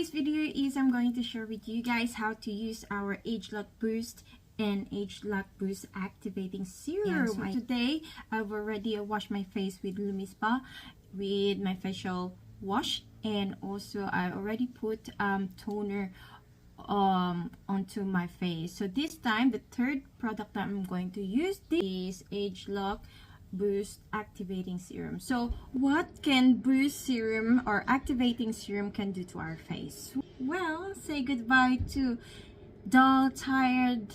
today's video is I'm going to share with you guys how to use our Ageloc Boost and Ageloc Boost Activating Serum. So today I've already washed my face with Lumispa with my facial wash, and also I already put toner onto my face. So this time the third product that I'm going to use is Ageloc Boost Activating Serum. So what can Boost Serum or Activating Serum can do to our face? Well, say goodbye to dull, tired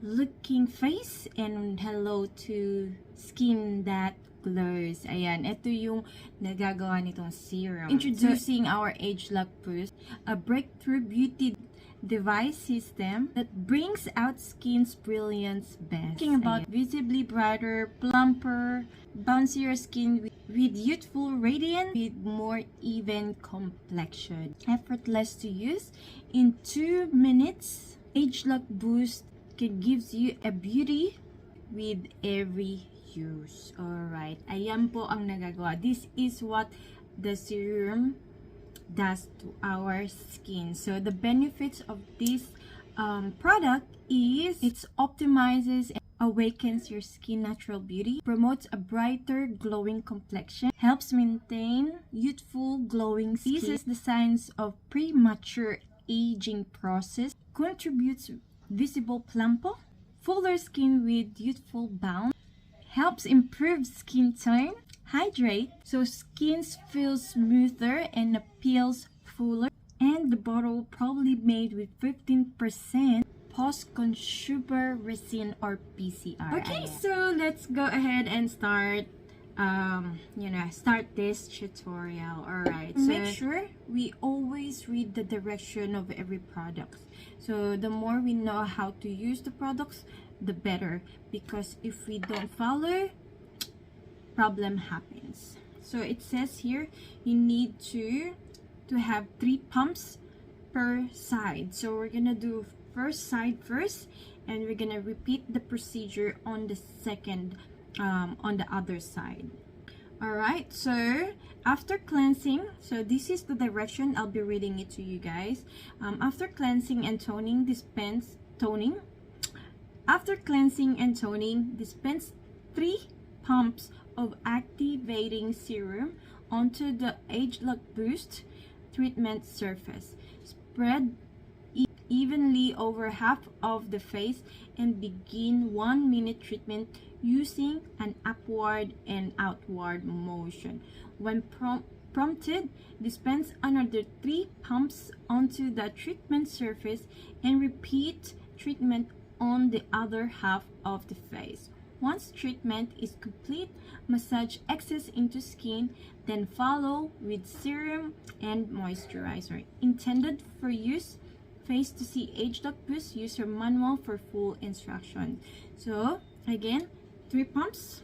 looking face and hello to skin that glows. Ayan, ito yung nagagawa nitong serum. Introducing our Ageloc Boost, a breakthrough beauty device system that brings out skin's brilliance best. Talking about visibly brighter, plumper, bouncier skin with youthful radiance with more even complexion. Effortless to use. In 2 minutes, Ageloc Boost gives you a beauty with every use. Alright, ayan po ang nagagawa. This is what the serum does to our skin. So the benefits of this product is it optimizes and awakens your skin natural beauty, promotes a brighter glowing complexion, helps maintain youthful glowing skin, eases the signs of premature aging process, contributes visible plumper, fuller skin with youthful bounce, helps improve skin tone, hydrate so skin feels smoother and appeals fuller, and the bottle probably made with 15% post-consumer resin or PCR. Okay, so let's go ahead and start start this tutorial. All right, so make sure we always read the direction of every product. So the more we know how to use the products, the better, because if we don't follow, problem happens. So it says here you need to have 3 pumps per side. So we're gonna do first side first, and we're gonna repeat the procedure on the second on the other side. All right, so after cleansing, so this is the direction, I'll be reading it to you guys. After cleansing and toning, dispense 3 pumps of activating serum onto the Ageloc Boost treatment surface. Spread evenly over half of the face and begin 1-minute treatment using an upward and outward motion. When prompted, dispense another 3 pumps onto the treatment surface and repeat treatment on the other half of the face. Once treatment is complete, massage excess into skin, then follow with serum and moisturizer. Intended for use face to see Ageloc Boost user manual for full instruction. So again, 3 pumps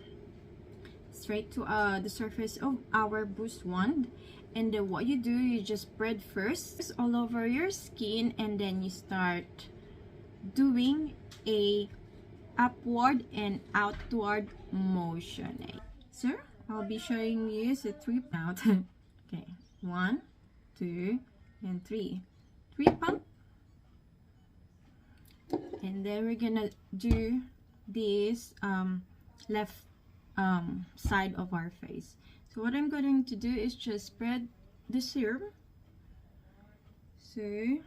straight to the surface of our boost wand, and then what you do, you just spread first all over your skin, and then you start doing a upward and outward motion. So I'll be showing you the 3 out. Okay, 1, 2, and 3 pump, and then we're gonna do this left side of our face. So what I'm going to do is just spread the serum. So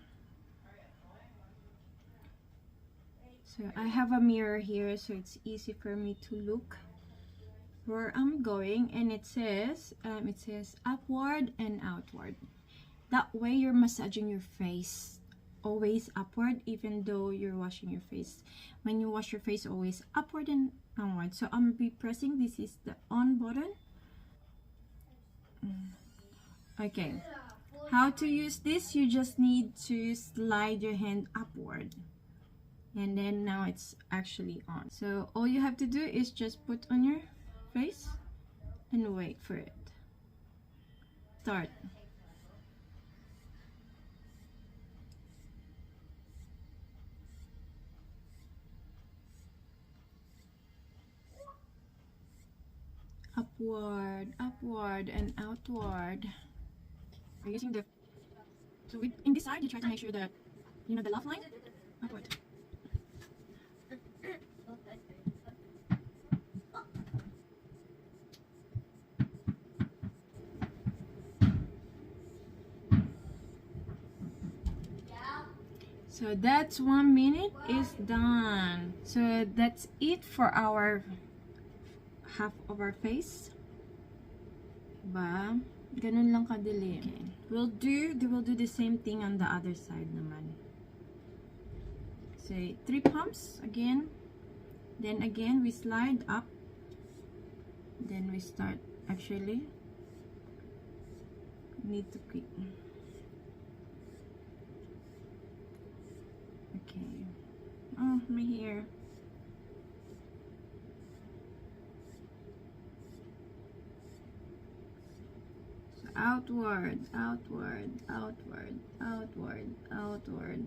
I have a mirror here, so it's easy for me to look where I'm going, and it says upward and outward. That way you're massaging your face always upward, even though you're washing your face. When you wash your face, always upward and downward. So I'm be pressing, this is the on button. Okay, how to use this? You just need to slide your hand upward, and then now it's actually on. So all you have to do is just put on your face and wait for it. Start. Upward, upward, and outward. We're using the So in this side, you try to make sure that, you know, the left line upward. So that's 1 minute is done. So that's it for our half of our face. Ba? Ganun lang kadali. Okay. We'll do the same thing on the other side naman. So 3 pumps again. Then again we slide up. Then we start actually. Need to quick. Okay. Oh, my hair. So outward, outward, outward, outward, outward.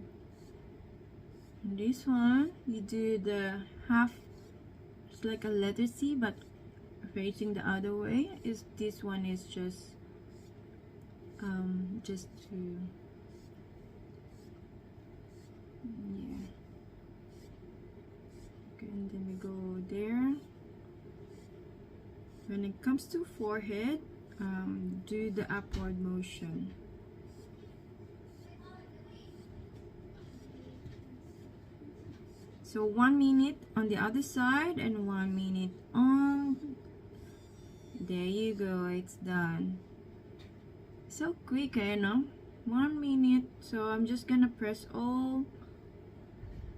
And this one, you do the half, it's like a letter C, but facing the other way. Is this one is just to, yeah. Okay, and then we go there. When it comes to forehead, do the upward motion. So 1 minute on the other side and 1 minute on. There you go, it's done. So quick, no? 1 minute. So I'm just gonna press all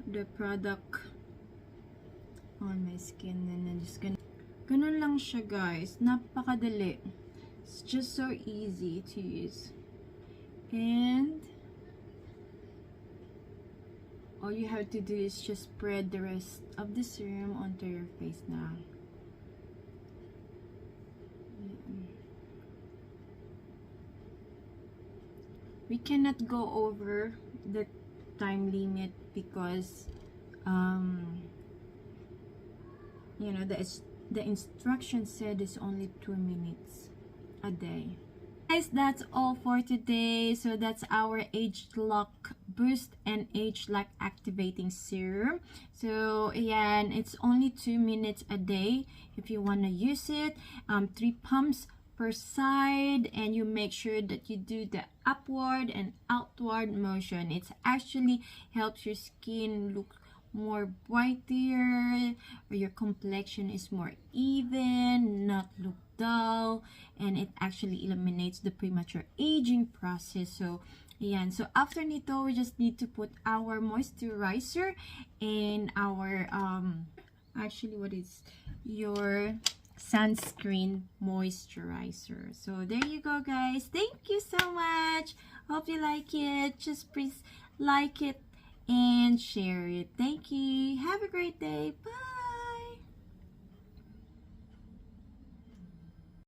the product on my skin, and I'm just gonna, ganun lang siya guys, napakadali. It's just so easy to use, and all you have to do is just spread the rest of the serum onto your face now. We cannot go over the time limit because you know, the instruction said it's only 2 minutes a day. Guys, that's all for today. So that's our Ageloc Boost and Ageloc Activating Serum. So yeah, and it's only 2 minutes a day if you want to use it. 3 pumps per side, and you make sure that you do the upward and outward motion. It actually helps your skin look more brighter, or your complexion is more even, not look dull, and it actually eliminates the premature aging process. So ayan, so after nito, we just need to put our moisturizer and our actually, what is your sunscreen moisturizer. So there you go guys, thank you so much, hope you like it. Just please like it and share it. Thank you, have a great day, bye.